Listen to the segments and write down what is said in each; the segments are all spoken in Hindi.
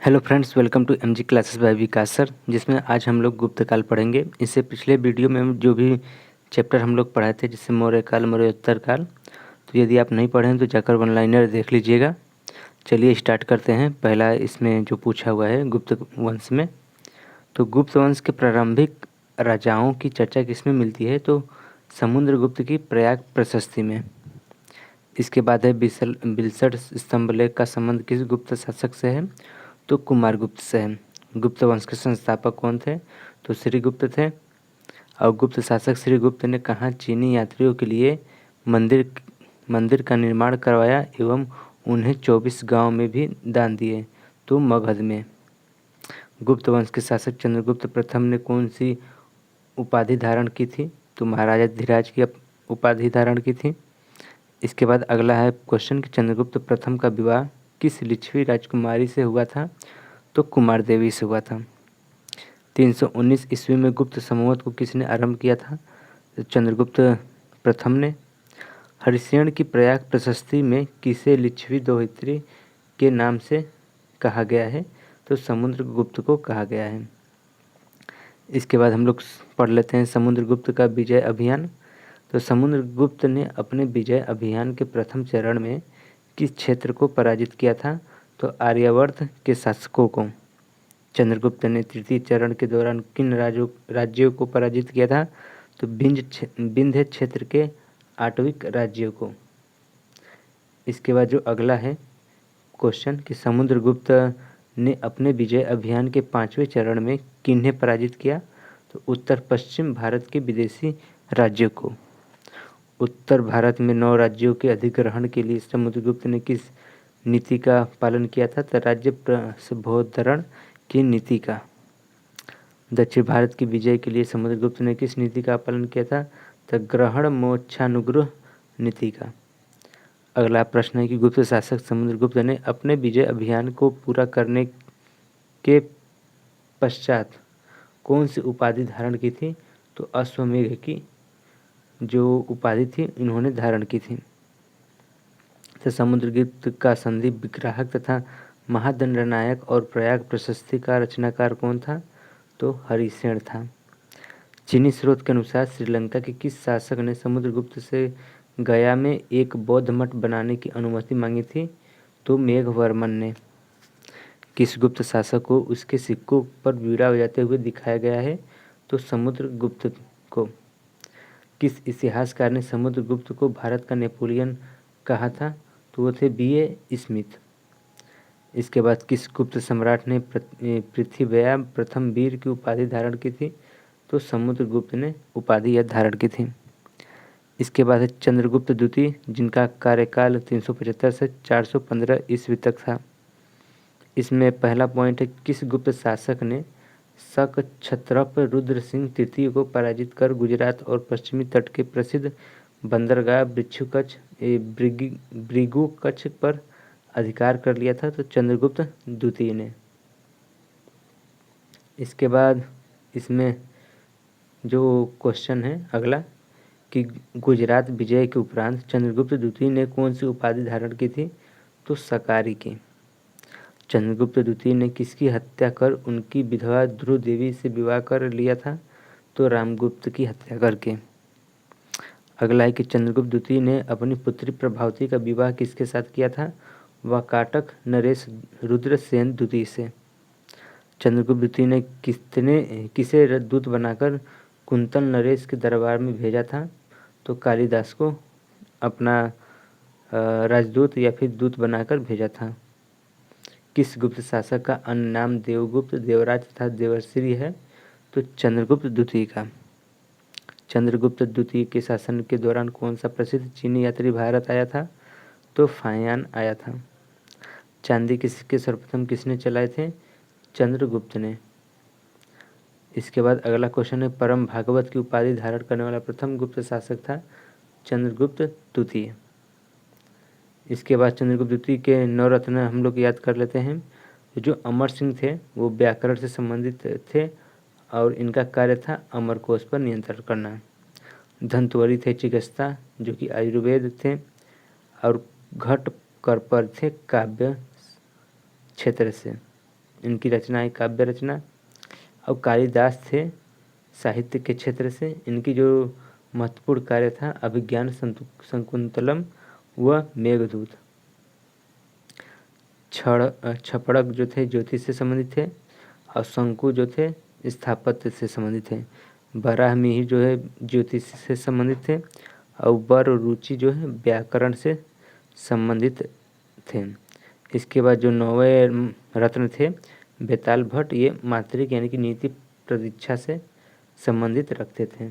Hello friends, welcome to MG classes by Vikas sir, जिसमें आज हम लोग गुप्त काल पढ़ेंगे। इससे पिछले वीडियो में जो भी चैप्टर हम लोग पढ़ाए थे, जैसे मौर्य काल, मौर्योत्तर काल, तो यदि आप नहीं पढ़े हैं तो जाकर वन लाइनर देख लीजिएगा। चलिए स्टार्ट करते हैं। पहला इसमें जो पूछा हुआ है गुप्त वंश में, तो गुप्त वंश के प्रारंभिक राजाओं की चर्चा किसमें मिलती है? तो समुद्रगुप्त की प्रयाग प्रशस्ति में। इसके बाद है बिलसठ स्तंभलेख का संबंध किस गुप्त शासक से है? तो कुमारगुप्त से है। गुप्त वंश के संस्थापक कौन थे? तो श्रीगुप्त थे। और गुप्त शासक श्रीगुप्त ने कहाँ चीनी यात्रियों के लिए मंदिर मंदिर का निर्माण करवाया एवं उन्हें 24 गांव में भी दान दिए? तो मगध में। गुप्त वंश के शासक चंद्रगुप्त प्रथम ने कौन सी उपाधि धारण की थी? तो महाराजा धीराज की उपाधि धारण की थी। इसके बाद अगला है क्वेश्चन कि चंद्रगुप्त प्रथम का विवाह किस लिच्छवी राजकुमारी से हुआ था? तो कुमार देवी से हुआ था। 319 ईस्वी में गुप्त संवत को किसने आरंभ किया था? तो चंद्रगुप्त प्रथम ने। हरिशेन की प्रयाग प्रशस्ति में किसे लिच्छवी दोहित्री के नाम से कहा गया है? तो समुद्रगुप्त को कहा गया है। इसके बाद हम लोग पढ़ लेते हैं समुद्रगुप्त का विजय अभियान। तो समुद्रगुप्त ने अपने विजय अभियान के प्रथम चरण में किस क्षेत्र को पराजित किया था? तो आर्यावर्त के शासकों को। चंद्रगुप्त ने तृतीय चरण के दौरान किन राज्यों को पराजित किया था? तो विंध्य क्षेत्र के आटविक राज्यों को। इसके बाद जो अगला है क्वेश्चन कि समुद्रगुप्त ने अपने विजय अभियान के 5वें चरण में किन्हें पराजित किया? तो उत्तर पश्चिम भारत के विदेशी राज्यों को। उत्तर भारत में 9 राज्यों के अधिग्रहण के लिए समुद्रगुप्त ने किस नीति का पालन किया था? तो राज्य प्रस्भोधरण की नीति का। दक्षिण भारत की विजय के लिए समुद्रगुप्त ने किस नीति का पालन किया था? तो ग्रहण मोक्षानुग्रह नीति का। अगला प्रश्न है कि गुप्त शासक समुद्रगुप्त ने अपने विजय अभियान को पूरा करने के पश्चात कौन सी उपाधि धारण की थी? तो अश्वमेघ की जो उपाधि थी इन्होंने धारण की थी। तो समुद्रगुप्त का संधि विग्राहक तथा महादंडनायक और प्रयाग प्रशस्ति का रचनाकार कौन था? तो हरिशेन था। चीनी स्रोत के अनुसार श्रीलंका के किस शासक ने समुद्रगुप्त से गया में एक बौद्ध मठ बनाने की अनुमति मांगी थी? तो मेघवर्मन ने। किस गुप्त शासक को उसके सिक्कों पर बीड़ा बजाते हुए दिखाया गया है? तो समुद्रगुप्त को। किस इतिहासकार ने समुद्रगुप्त को भारत का नेपोलियन कहा था? तो वो थे B.A. स्मिथ। इसके बाद किस गुप्त सम्राट ने पृथ्वीया प्रथम वीर की उपाधि धारण की थी? तो समुद्रगुप्त ने उपाधि यह धारण की थी। इसके बाद है चंद्रगुप्त द्वितीय, जिनका कार्यकाल 375 से 415 ईस्वी तक था। इसमें पहला पॉइंट है किस गुप्त शासक ने शकछत्रप रुद्र सिंह तृतीय को पराजित कर गुजरात और पश्चिमी तट के प्रसिद्ध बंदरगाह भृगुकच्छ पर अधिकार कर लिया था? तो चंद्रगुप्त द्वितीय ने। इसके बाद इसमें जो क्वेश्चन है अगला कि गुजरात विजय के उपरांत चंद्रगुप्त द्वितीय ने कौन सी उपाधि धारण की थी? तो सकारी की। चंद्रगुप्त द्वितीय ने किसकी हत्या कर उनकी विधवा ध्रुव देवी से विवाह कर लिया था? तो रामगुप्त की हत्या करके। अगला है कि चंद्रगुप्त द्वितीय ने अपनी पुत्री प्रभावती का विवाह किसके साथ किया था? वाकाटक नरेश रुद्रसेन द्वितीय से। चंद्रगुप्त द्वितीय ने किसे दूत बनाकर कुंतल नरेश के दरबार में भेजा था? तो कालिदास को अपना राजदूत या फिर दूत बनाकर भेजा था। किस गुप्त शासक का अन्य नाम देवगुप्त, देवराज तथा देवर्षि है? तो चंद्रगुप्त द्वितीय का। चंद्रगुप्त द्वितीय के शासन के दौरान कौन सा प्रसिद्ध चीनी यात्री भारत आया था? तो फायान आया था। चांदी के सिक्के सर्वप्रथम किसने चलाए थे? चंद्रगुप्त ने। इसके बाद अगला क्वेश्चन है परम भागवत की उपाधि धारण करने वाला प्रथम गुप्त शासक था चंद्रगुप्त द्वितीय। इसके बाद चंद्रगुप्त द्वितीय के नवरत्न हम लोग याद कर लेते हैं। जो अमर सिंह थे वो व्याकरण से संबंधित थे और इनका कार्य था अमरकोश पर नियंत्रण करना। धंतवरी थे चिकित्सा जो कि आयुर्वेद थे, और घट करपर थे काव्य क्षेत्र से। इनकी रचना है काव्य रचना। और कालिदास थे साहित्य के क्षेत्र से। इनकी जो महत्वपूर्ण कार्य था अभिज्ञान शकुंतलम व मेघदूत। छपड़क जो थे ज्योतिष से संबंधित थे। और शंकु जो थे स्थापत्य से संबंधित थे। बराहमिहिर जो है ज्योतिष से संबंधित थे। और वर रुचि जो है व्याकरण से संबंधित थे। इसके बाद जो नौवे रत्न थे बेताल भट्ट, ये मात्रिक यानी कि नीति प्रतीक्षा से संबंधित रखते थे।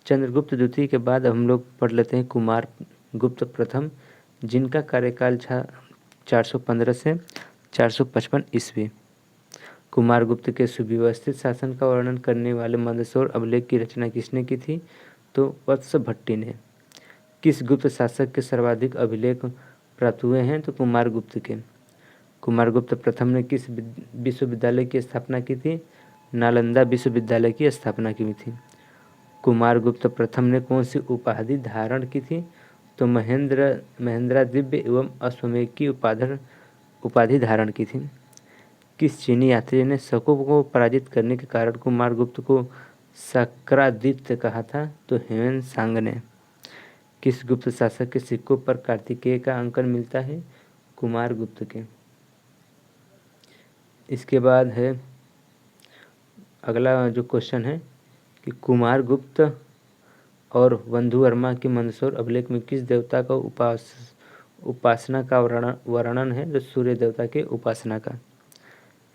चंद्रगुप्त द्वितीय के बाद अब हम लोग पढ़ लेते हैं कुमार गुप्त प्रथम, जिनका कार्यकाल था 415 से 455 ईस्वी। कुमार गुप्त के सुव्यवस्थित शासन का वर्णन करने वाले मंदसौर अभिलेख की रचना किसने की थी? तो वत्स भट्टी ने। किस गुप्त शासक के सर्वाधिक अभिलेख प्राप्त हुए हैं? तो कुमार गुप्त के। कुमार गुप्त प्रथम ने किस विश्वविद्यालय की स्थापना की थी? नालंदा विश्वविद्यालय की स्थापना की हुई थी। कुमार गुप्त प्रथम ने कौन सी उपाधि धारण की थी? तो महेंद्रा दिव्य एवं अश्वमेध की उपाधि धारण की थी। किस चीनी यात्री ने शकों को पराजित करने के कारण कुमार गुप्त को शक्रादित्य कहा था? तो हेवेन सांग ने। किस गुप्त शासक के सिक्कों पर कार्तिकेय का अंकन मिलता है? कुमार गुप्त के। इसके बाद है अगला जो क्वेश्चन है कि कुमार गुप्त और बंधुवर्मा के मंदसौर अभिलेख में किस देवता का उपासना का वर्णन है? जो सूर्य देवता के उपासना का।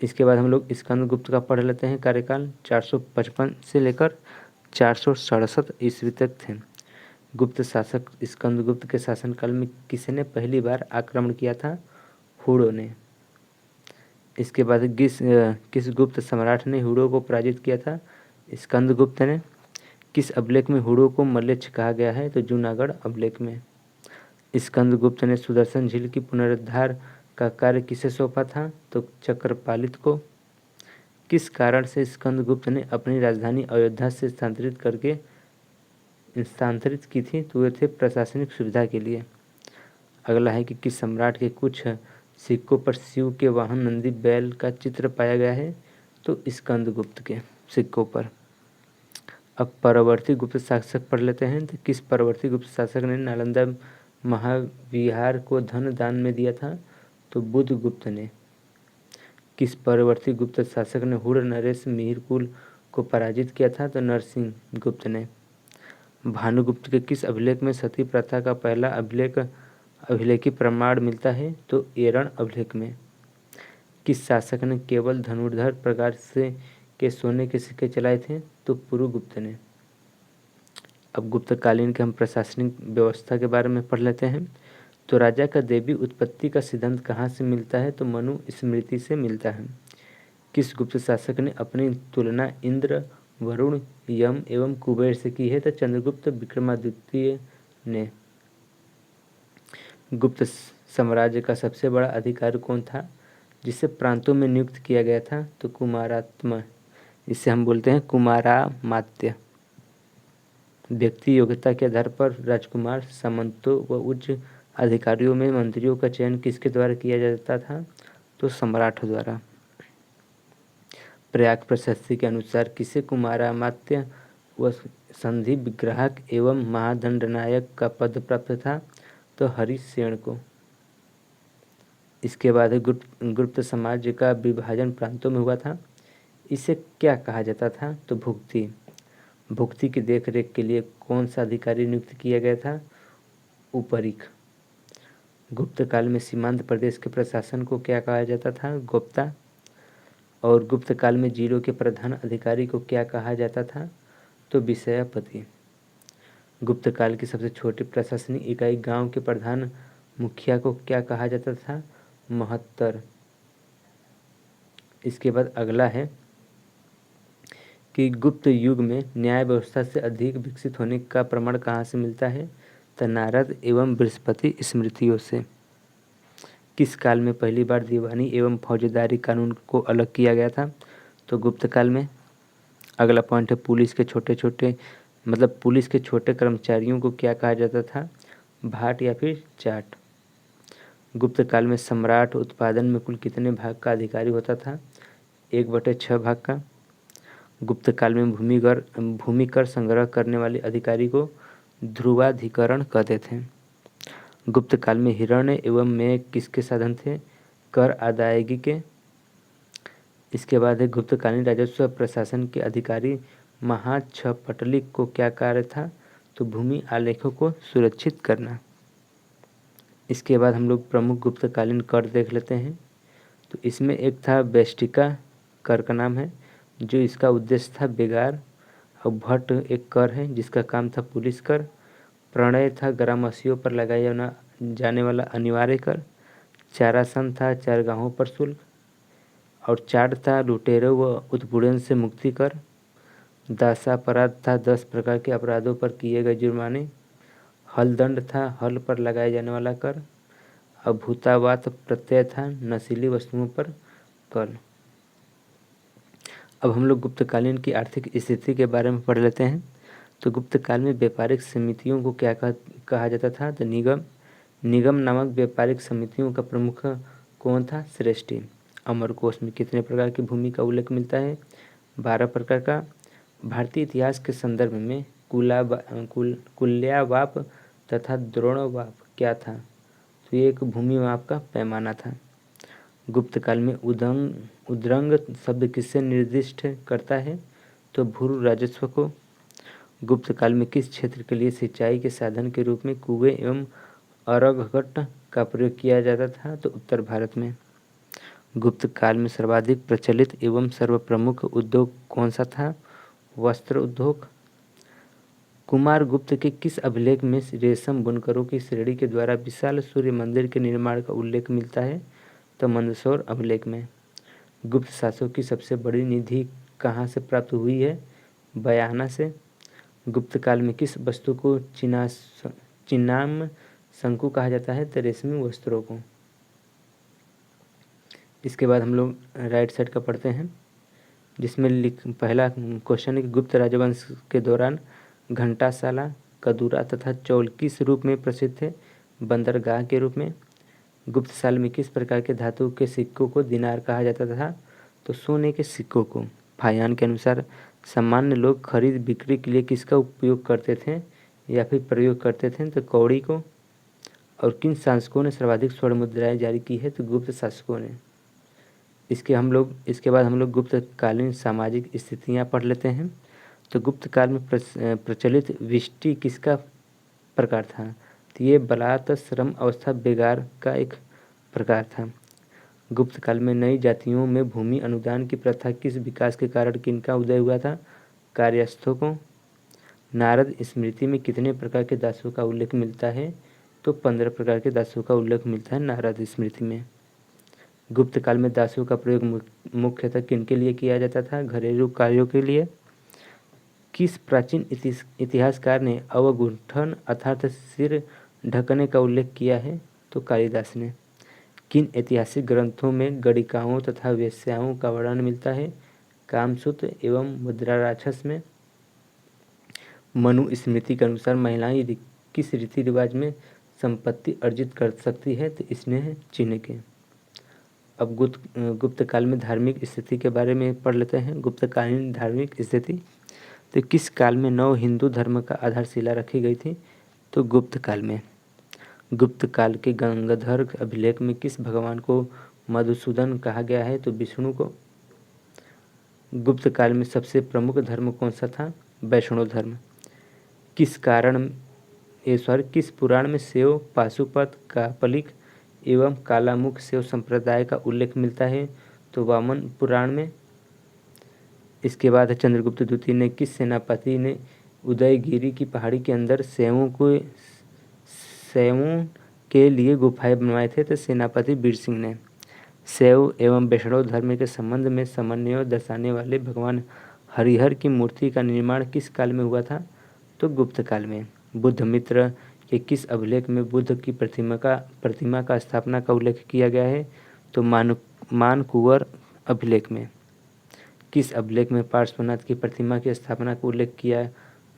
इसके बाद हम लोग स्कंदगुप्त का पढ़ लेते हैं। कार्यकाल 455 से लेकर 467 ईस्वी तक थे। गुप्त शासक स्कंदगुप्त के शासनकाल में किसने पहली बार आक्रमण किया था? हुड़ों ने। इसके बाद किस गुप्त सम्राट ने हुड़ों को पराजित किया था? स्कंदगुप्त ने। किस अभिलेख में हुड़ों को मल्लेच्छ कहा गया है? तो जूनागढ़ अभिलेख में। स्कंदगुप्त ने सुदर्शन झील की पुनरुद्धार का कार्य किसे सौंपा था? तो चक्रपालित को। किस कारण से स्कंदगुप्त ने अपनी राजधानी अयोध्या से स्थानांतरित की थी? तो वे थे प्रशासनिक सुविधा के लिए। अगला है कि किस सम्राट के कुछ सिक्कों पर शिव के वाहन नंदी बैल का चित्र पाया गया है? तो स्कंदगुप्त के सिक्कों पर। अब परवर्ती गुप्त शासक पढ़ लेते हैं। तो किस परवर्ती गुप्त शासक ने नालंदा महाविहार को धन दान में दिया था? तो बुधगुप्त ने। किस परवर्ती गुप्त शासक ने हुड़ नरेश मिहिरकुल को पराजित किया था? तो नरसिंह गुप्त ने। भानुगुप्त के किस अभिलेख में सती प्रथा का पहला अभिलेखी प्रमाण मिलता है? तो एरण अभिलेख में। किस शासक ने केवल धनुर्धर प्रकार के सोने के सिक्के चलाए थे? तो पुरुगुप्त ने। अब गुप्तकालीन के हम प्रशासनिक व्यवस्था के बारे में पढ़ लेते हैं। तो राजा का देवी उत्पत्ति का सिद्धांत कहाँ से मिलता है? तो मनु स्मृति से मिलता है। किस गुप्त शासक ने अपनी तुलना इंद्र, वरुण, यम एवं कुबेर से की है? तो चंद्रगुप्त विक्रमादित्य ने। गुप्त साम्राज्य का सबसे बड़ा अधिकारी कौन था जिसे प्रांतों में नियुक्त किया गया था? तो कुमारात्म, इसे हम बोलते हैं कुमारामात्य। व्यक्ति योग्यता के आधार पर राजकुमार, सामंतों व उच्च अधिकारियों में मंत्रियों का चयन किसके द्वारा किया जाता था? तो सम्राट द्वारा। प्रयाग प्रशस्ति के अनुसार किसे कुमारामात्य व संधि विग्राहक एवं महादंडनायक का पद प्राप्त था? तो हरिसेन को। इसके बाद गुप्त समाज का विभाजन प्रांतों में हुआ था। इसे क्या कहा जाता था? तो भुक्ति। भुक्ति की देखरेख के लिए कौन सा अधिकारी नियुक्त किया गया था? उपरीख। गुप्त काल में सीमांत प्रदेश के प्रशासन को क्या कहा जाता था? गुप्ता। और गुप्त काल में जिलों के प्रधान अधिकारी को क्या कहा जाता था? तो विषयपति। गुप्त काल की सबसे छोटी प्रशासनिक इकाई गांव के प्रधान मुखिया को क्या कहा जाता था? महत्तर। इसके बाद अगला है कि गुप्त युग में न्याय व्यवस्था से अधिक विकसित होने का प्रमाण कहाँ से मिलता है? तो नारद एवं बृहस्पति स्मृतियों से। किस काल में पहली बार दीवानी एवं फौजदारी कानून को अलग किया गया था? तो गुप्त काल में। अगला पॉइंट है पुलिस के छोटे कर्मचारियों को क्या कहा जाता था? भाट या फिर चाट। गुप्त काल में सम्राट उत्पादन में कुल कितने भाग का अधिकारी होता था? 1/6 भाग का। गुप्त काल में भूमि कर संग्रह करने वाले अधिकारी को ध्रुवाधिकरण कहते थे। गुप्त काल में हिरण्य एवं मेह किसके साधन थे? कर अदायगी के। इसके बाद है गुप्तकालीन राजस्व प्रशासन के अधिकारी महाक्षपटलिक को क्या कार्य था? तो भूमि आलेखों को सुरक्षित करना। इसके बाद हम लोग प्रमुख गुप्तकालीन कर देख लेते हैं। तो इसमें एक था वेस्टिका कर का नाम है, जो इसका उद्देश्य था बेगार। और भट्ट एक कर है जिसका काम था पुलिस कर। प्रणय था ग्रामवासियों पर लगाया जाने वाला अनिवार्य कर। चारासन था चारगाहों पर शुल्क। और चार था लुटेरों व उत्पीड़न से मुक्ति कर। दासापराध था 10 प्रकार के अपराधों पर किए गए जुर्माने। हलदंड था हल पर लगाया जाने वाला कर। और भूतावात प्रत्यय था नशीली वस्तुओं पर कर। अब हम लोग गुप्तकालीन की आर्थिक स्थिति के बारे में पढ़ लेते हैं। तो गुप्त काल में व्यापारिक समितियों को क्या कहा जाता था? तो निगम नामक व्यापारिक समितियों का प्रमुख कौन था? श्रेष्ठी। अमरकोश में कितने प्रकार की भूमि का उल्लेख मिलता है? 12 प्रकार का। भारतीय इतिहास के संदर्भ में कुल्यावाप तथा द्रोणवाप क्या था? तो ये एक भूमि माप का पैमाना था। गुप्त काल में उद्रंग शब्द किससे निर्दिष्ट करता है? तो भू राजस्व को। गुप्त काल में किस क्षेत्र के लिए सिंचाई के साधन के रूप में कुएं एवं अरघगट का प्रयोग किया जाता था? तो उत्तर भारत में। गुप्त काल में सर्वाधिक प्रचलित एवं सर्वप्रमुख उद्योग कौन सा था? वस्त्र उद्योग। कुमार गुप्त के किस अभिलेख में रेशम बुनकरों की श्रेणी के द्वारा विशाल सूर्य मंदिर के निर्माण का उल्लेख मिलता है? तो मंदसौर अभिलेख में। गुप्त शासकों की सबसे बड़ी निधि कहाँ से प्राप्त हुई है? बयाना से। गुप्त काल में किस वस्तु को चिन्नाम शंकु कहा जाता है? तो रेशमी वस्त्रों को। इसके बाद हम लोग राइट साइड का पढ़ते हैं, जिसमें पहला क्वेश्चन है कि गुप्त राजवंश के दौरान घंटाशाला, कदूरा तथा चौल किस रूप में प्रसिद्ध थे? बंदरगाह के रूप में। गुप्त साल में किस प्रकार के धातु के सिक्कों को दिनार कहा जाता था? तो सोने के सिक्कों को। फायान के अनुसार सामान्य लोग खरीद बिक्री के लिए किसका उपयोग करते थे या फिर प्रयोग करते थे? तो कौड़ी को। और किन शासकों ने सर्वाधिक स्वर्ण मुद्राएं जारी की है? तो गुप्त शासकों ने। इसके बाद हम लोग गुप्तकालीन सामाजिक स्थितियाँ पढ़ लेते हैं। तो गुप्त काल में प्रचलित विष्टि किसका प्रकार था? तो ये बलात् श्रम अवस्था बेगार का एक प्रकार था। गुप्त काल में नई जातियों में भूमि अनुदान की प्रथा किस विकास के कारण किनका उदय हुआ था? कार्यस्थों को। नारद स्मृति में कितने प्रकार के दासों का उल्लेख मिलता है? तो 15 प्रकार के दासों का उल्लेख मिलता है नारद स्मृति में। गुप्त काल में दासों का प्रयोग मुख्यतः किनके लिए किया जाता था? घरेलू कार्यों के लिए। किस प्राचीन इतिहासकार ने अवगुंठन अर्थात सिर ढकने का उल्लेख किया है? तो कालिदास ने। किन ऐतिहासिक ग्रंथों में गणिकाओं तथा वेश्याओं का वर्णन मिलता है? कामसूत्र एवं मुद्रा राक्षस में। मनु स्मृति के अनुसार महिलाएं किस रीति रिवाज में संपत्ति अर्जित कर सकती है? तो स्नेह चिन्ह के। अब गुप्त काल में धार्मिक स्थिति के बारे में पढ़ लेते हैं। गुप्तकालीन धार्मिक स्थिति। तो किस काल में नव हिंदू धर्म का आधारशिला रखी गई थी? तो गुप्त काल में। गुप्त काल के गंगाधर अभिलेख में किस भगवान को मधुसूदन कहा गया है? तो विष्णु को। गुप्त काल में सबसे प्रमुख धर्म कौन सा था? वैष्णव धर्म। किस पुराण में सेव, पाशुपत, कापलिक एवं कालामुख सेव संप्रदाय का उल्लेख मिलता है? तो वामन पुराण में। इसके बाद चंद्रगुप्त द्वितीय ने किस सेनापति ने उदयगिरी की पहाड़ी के अंदर शैवों के लिए गुफाएं बनवाए थे? तो सेनापति वीर सिंह ने। शैव एवं वैष्णव धर्म के संबंध में समन्वय दर्शाने वाले भगवान हरिहर की मूर्ति का निर्माण किस काल में हुआ था? तो गुप्त काल में। बुद्ध मित्र के किस अभिलेख में बुद्ध की प्रतिमा का स्थापना का उल्लेख किया गया है? तो मानकुवर अभिलेख में। किस अभिलेख में पार्श्वनाथ की प्रतिमा की स्थापना का उल्लेख किया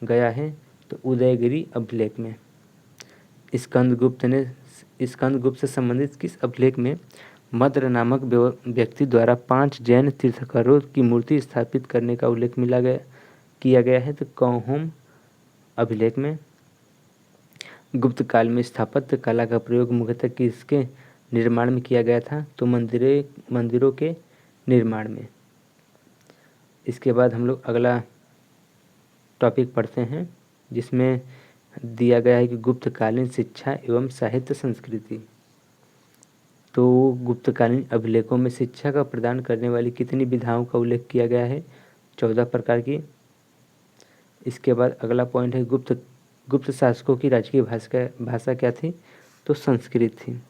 गया है? तो उदयगिरी अभिलेख में। स्कंदगुप्त ने स्कंदगुप्त से संबंधित किस अभिलेख में मद्र नामक व्यक्ति द्वारा 5 जैन तीर्थंकरों की मूर्ति स्थापित करने का उल्लेख किया गया है? तो कौहोम अभिलेख में। गुप्त काल में स्थापत्य कला का प्रयोग मुख्यतः किसके निर्माण में किया गया था? तो मंदिरों के निर्माण में। इसके बाद हम लोग अगला टॉपिक पढ़ते हैं, जिसमें दिया गया है कि गुप्तकालीन शिक्षा एवं साहित्य संस्कृति। तो गुप्तकालीन अभिलेखों में शिक्षा का प्रदान करने वाली कितनी विधाओं का उल्लेख किया गया है? 14 प्रकार की। इसके बाद अगला पॉइंट है गुप्त शासकों की राजकीय भाषा क्या थी? तो संस्कृत थी।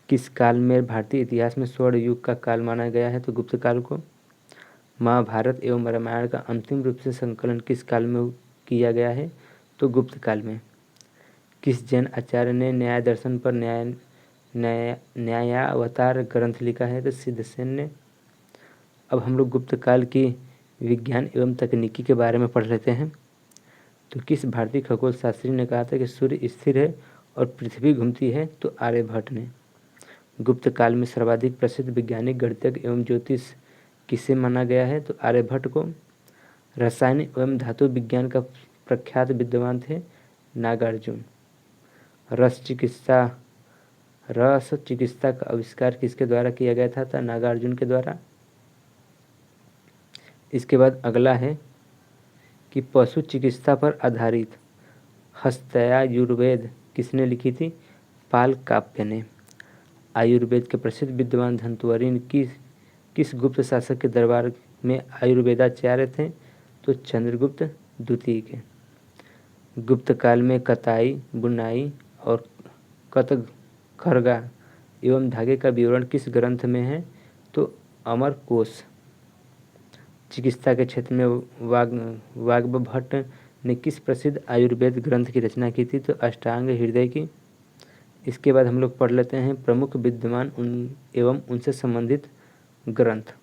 किस काल में भारतीय इतिहास में स्वर्ण युग का काल माना गया है? तो गुप्त काल को। महाभारत एवं रामायण का अंतिम रूप से संकलन किस काल में किया गया है? तो गुप्त काल में। किस जैन आचार्य ने न्याय दर्शन पर न्यायावतार ग्रंथ लिखा है? तो सिद्धसेन ने। अब हम लोग गुप्त काल की विज्ञान एवं तकनीकी के बारे में पढ़ लेते हैं। तो किस भारतीय खगोल शास्त्री ने कहा था कि सूर्य स्थिर है और पृथ्वी घूमती है? तो आर्यभट्ट ने। गुप्त काल में सर्वाधिक प्रसिद्ध वैज्ञानिक, गणितज्ञ एवं ज्योतिष किसे माना गया है? तो आर्यभट्ट को। रसायन एवं धातु विज्ञान का प्रख्यात विद्वान थे नागार्जुन। रस चिकित्सा का आविष्कार किसके द्वारा किया गया था? तो नागार्जुन के द्वारा। इसके बाद अगला है कि पशु चिकित्सा पर आधारित हस्तायुर्वेद किसने लिखी थी? पाल काव्य ने। आयुर्वेद के प्रसिद्ध विद्वान धन्वंतरि किस गुप्त शासक के दरबार में आयुर्वेदाचार्य थे? तो चंद्रगुप्त द्वितीय के। गुप्त काल में कताई, बुनाई और कतघरगा एवं धागे का विवरण किस ग्रंथ में है? तो अमरकोश। चिकित्सा के क्षेत्र में वाग्भट ने किस प्रसिद्ध आयुर्वेद ग्रंथ की रचना की थी? तो अष्टांग हृदय की। इसके बाद हम लोग पढ़ लेते हैं प्रमुख विद्वान एवं उनसे संबंधित ग्रंथ।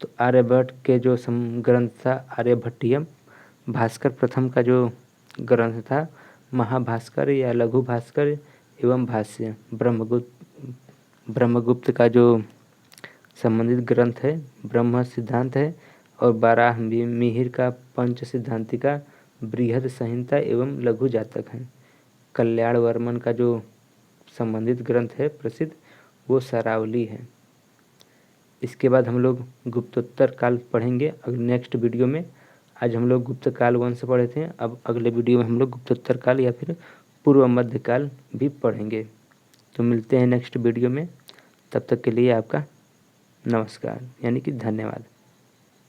तो आर्यभट्ट के जो ग्रंथ था आर्यभट्टियम, भास्कर प्रथम का जो ग्रंथ था महाभास्कर या लघु भास्कर एवं भाष्य, ब्रह्मगुप्त का जो संबंधित ग्रंथ है ब्रह्म सिद्धांत है, और बारह मिहिर का पंच सिद्धांतिका, बृहद संहिता एवं लघु जातक है। कल्याण वर्मन का जो संबंधित ग्रंथ है प्रसिद्ध वो सरावली है। इसके बाद हम लोग गुप्तोत्तर काल पढ़ेंगे नेक्स्ट वीडियो में। आज हम लोग गुप्त काल 1 से पढ़े थे, अब अगले वीडियो में हम लोग गुप्तोत्तर काल या फिर पूर्व मध्य काल भी पढ़ेंगे। तो मिलते हैं नेक्स्ट वीडियो में, तब तक के लिए आपका नमस्कार यानी कि धन्यवाद।